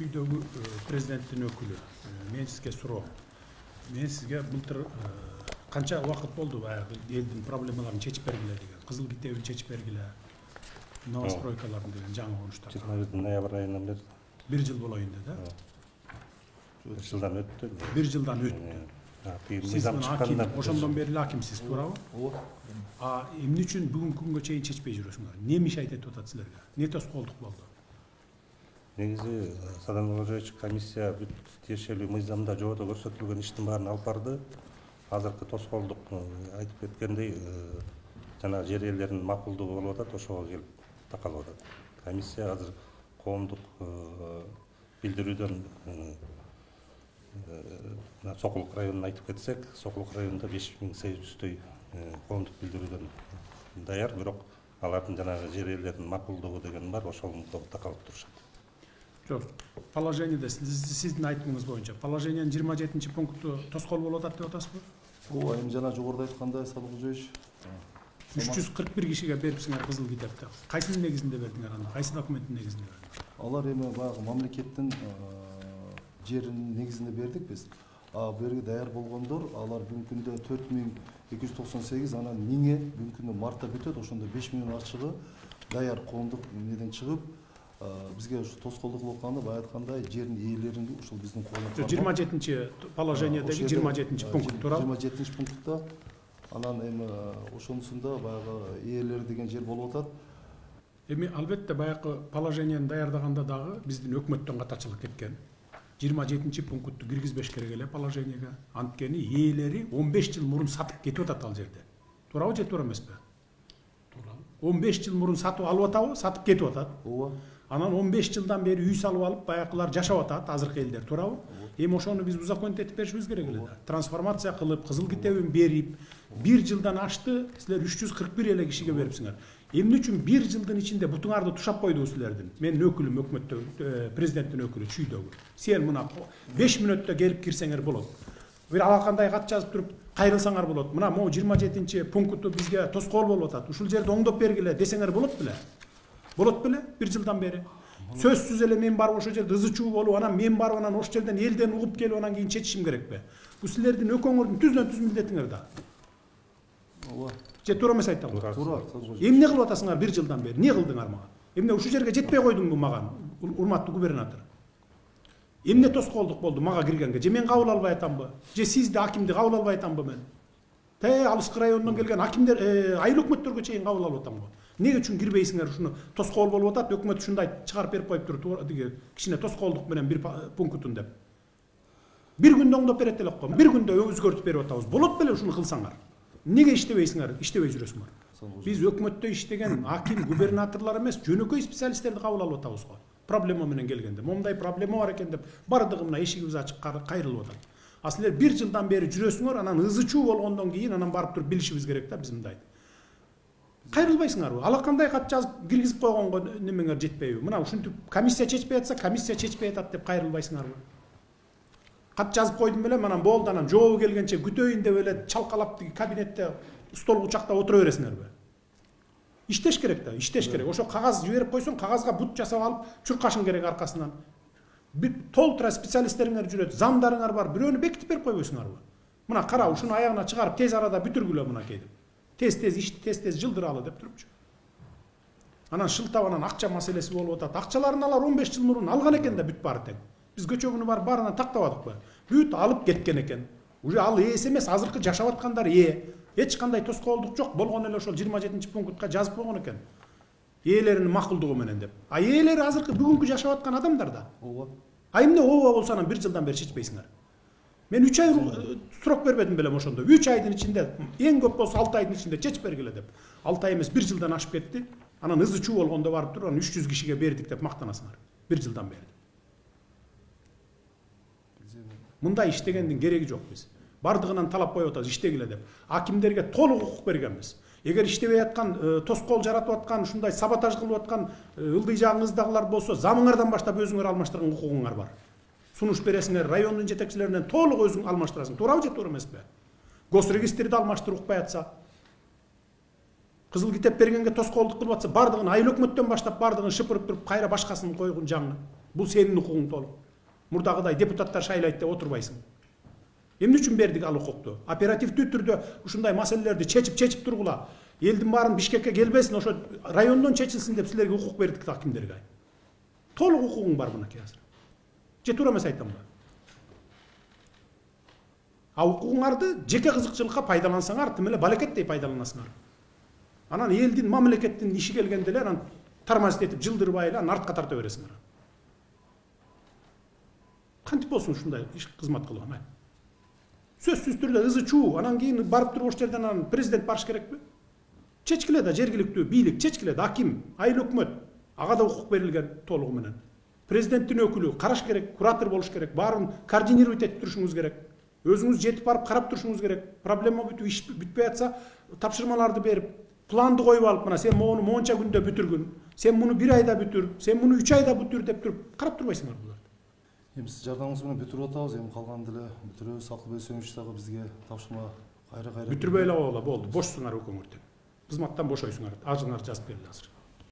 Чүйдөгү президенттин өкүлү. Мен сизге суроо. Мен сизге былтыр канча убакыт болду баягы элдин проблемаларын чечип бергиле деген. Кызыл китебин чечип бергиле. Новостройкаларын деген жаңы конуштар. 21 ноябрь айынан бери. 1 жыл болоюн да? 1 жылдан өттү. 1 жылдан өттү. Мыйзам чыкканда ошондон бери акимсиз, туурабы? Эмне үчүн бүгүнкү күнгө чейин чечпей жүрөсүңөр? Не мешает этип атат силерге? Не тоскоолдук болду? Негизи Садан Нуржевич комиссия бүт тиешелүү мыйзамда жободо көрсөтүлгөн иштин баарын алып барды. Азыркы тоскоолдук айтып кеткендей жана жер ээлеринин макулдугу болуп атат, ошого келип такалып атат. Комиссия азыр коомдук билдирүүдөн Сокулук районун айтып кетсек, Сокулук районунда 5800 коомдук билдирүүдөн даяр, бирок алардын жанагы жер ээлеринин макулдугу деген бар, ошого такалып турушат. Жок, положениеде сиздин айтымыңыз боюнча положениянын 27-пункту тоскоол болуп атат деп атасызбы? Ооба, эми жана жогоруда айткандай Садык Кожоевич 341 кишиге берипсиңер кызыл китепти. Кайсынын негизинде бердиңер аны? Кайсы документтин негизинде бердиңер? Алар эми баягы мамлекеттин жеринин негизинде бердик биз. Бу жерге даяр болгондор, алар бүгүнкү күндө 4298, анан 1000 бүгүнкү күндө мартта бүтөт, ошондо 5000 ачыгы даяр коомдук эмнеден чыгып, бизге ушу тоскоолдук кылып атканда баягы айткандай жердин ээлерин ушул биздин колдо. 27-положениедеги 27-пункт туурабы? 27-пунктта анан эми ошонусунда баягы ээлери деген жер болуп атат. Эми албетте баягы положенияны даярдаганда дагы биздин өкмөттөн катачылык кеткен. 27-пунктту киргизбеш керек эле положенияга. Анткени ээлери 15 жыл мурун сатып кетип атат ал жерде. Туурабы же туура эмеспи? Туура. 15 жыл мурун сатып алып атабы, сатып кетип атат. Ооба. Анан 15 жылдан бери үй салып алып, баягылар жашап атат, азыркы элдер, туурабы? Эми ошону биз узаконить этип беришибиз керек эле да. Трансформация кылып, кызыл китебин берип, 1 жылдан ашты, силер 341 эле кишиге берипсиңер. Эмне үчүн 1 жылдын ичинде бутуңарды тушап койду силердин? Менин өкүлүм өкмөттө, президенттин өкүлү Чүйдөгү. Сен мына 5 мүнөттө келип кирсеңер болот. Бир алакандай кат жазып туруп, кайрылсаңар болот. Мына могу 27-пункту бизге тоскоол болуп атат. Ушул жерди оңдоп бергиле десеңер болот беле? Болот беле? 1 жылдан бери. Сөзсүз эле мен барып ошол жерде ызы чуу болуп, анан мен барып анан ошол жерден элден угуп келип анан кийин чечишим керекпи? Бул силердин өкөңөрдүн түздөн түз милдетиңер да. Ооба. Же туура эмес айтам? Туура. Эмне кылып атасыңар 1 жылдан бери? Не кылдыңар мага? Эмне ушул жерге жетпей койдуңбу мага, урматтуу губернатор? Эмне тоскоолдук болду мага киргенге? Же мен кабыл албай атамбы? Же сизди акимди кабыл албай атамбы мен? Алыскы районунан келген акимдер, айыл өкмөттөргө чейин кабыл алып атамбы? Неге үчүн кирбейсиңер? Ушуну тоскоол болуп атат, өкмөт ушундай чыгарып берип коюптур, кичине тоскоолдук менен 1 пунктун деп. 1 күндө оңдоп берет элек го. 1 күндө өзгөртүп берип атабыз. Болот беле ушуну кылсаңар? Неге иштебейсиңер? Иштебей жүрөсүңөр? Биз өкмөттө иштеген аким, губернаторлор эмес, жөнөкөй специалисттерди кабыл алып атабыз го. Проблема менен келгенде, момундай проблема бар экен деп, бардыгы мына эшигибиз ачык кайрылып атат. А силер 1 жылдан бери жүрөсүңөр, анан ызы чуу болгондон кийин анан барып туруп билишибиз керек да биз мындай. Кайрылбайсыңарбы? Алакандай кат жазып киргизип койгонго немеңер жетпейби? Мына ушинтип комиссия чечпей атса, комиссия чечпей атат деп кайрылбайсыңарбы? Кат жазып койдум беле, анан болду, анан жообу келгенче күтөйүн деп эле чалкалап кабинетте стол кучакта отура бересиңерби? Иштеш керек да, иштеш керек. Ошо кагаз жиберип койсоң, кагазга бут жасап алып чуркашың керек аркасынан. Толтура специалисттериңер жүрөт, замдарыңар бар, бирөөнү бекитип берип койбойсуңарбы? Мына кара, ушуну аягына чыгарып тез арада бүтүргүлө мынакей деп. Тез-тез ишти тез-тез жылдыралы деп турупчу. Анан шылтап анан акча маселеси болуп атат. Акчаларын алар 15 жыл мурун алган экен да бүт баары тең. Биз көчөгүнү барып баарынан тактабадыкпы? Бүт алып кеткен экен. Уже ал ээси эмес, азыркы жашап аткандар ээ. Эч кандай тоскоолдук жок, болгон эле ошол 27-пунктка жазып койгон экен. Ээлеринин макулдугу менен деп. А ээлери азыркы бүгүнкү жашап аткан адамдар да. Ооба. Эмне ооба болсо анан 1 жылдан бери чечпейсиңер? Мен 3 ай срок бербедим белем ошондо. 3 айдын ичинде, эң көп болсо 6 айдын ичинде чечип бергиле деп. 6 ай эмес 1 жылдан ашып кетти. Анан ызы чуу болгондо барып туруп, анан 300 кишиге бердик деп мактанасыңар. 1 жылдан бери. Мындай иштегендин кереги жок биз. Бардыгынан талап коюп атабыз иштегиле деп. Акимдерге толук укук бергенбиз. Эгер иштебей аткан, тоскоол жаратып аткан, ушундай саботаж кылып аткан ылдый жагыңыздагылар болсо, замыңардан баштап өзүңөр алмаштырган укугуңар бар. Сунуш бересиңер, райондун жетекчилеринен толук өзүң алмаштырасың. Туурабы же туура эмеспи? Госрегистрди алмаштырып укпай атса, кызыл китеп бергенге тоскоолдук кылып атса, бардыгын айыл өкмөттөн баштап бардыгын шыпырып туруп, кайра башкасын койгун жаңы. Бул сенин укугуң толук. Мурдагыдай депутаттар шайлайт деп отурбайсың. Эмне үчүн бердик ал укукту? Оперативдүү түрдө ушундай маселелерди чечип тургула. Элдин баарын Бишкекке келбесин, ошо райондон чечилсин деп силерге укук бердик да кимдерге? Толук укугуң бар мынакей азыр. Же туура эмес айтамбы? А укугуңарды жеке кызыкчылыкка пайдалансаңар, тим эле балекеттей пайдаланасыңар. Анан элдин, мамлекеттин иши келгенде эле анан тормозить этип жылдырбай эле анан артка тарта бересиңер. Кантип болсун ушундай иш кызмат кылган? Сөзсүз түрдө ызы чуу, анан кийин барып туруп ошол жерден анан президент барыш керекпи? Чечкиле да жергиликтүү бийлик, чечкиле да аким, айыл өкмөт, ага да укук берилген толугу менен. Президенттин өкүлү караш керек, куратор болуш керек, баарын координировать этип турушуңуз керек. Өзүңүз жетип барып карап турушуңуз керек. Проблема бүтүп, иш бүтпөй атса, тапшырмаларды берип, планды коюп алып, мына сен мону монча күндө бүтүргүн, сен муну 1 айда бүтүр, сен муну 3 айда бүтүр деп туруп карап турбайсыңар буларды. Эми сиз жардамыңыз менен бүтүрүп атабыз, эми калган деле бүтүрөбүз. Акылбек Сөмүш дагы бизге тапшырма кайра Бүтүрбөй эле болду, бошсуңар өкмөттөн. Кызматтан бошойсуңар, ажыңар жазып берили азыр.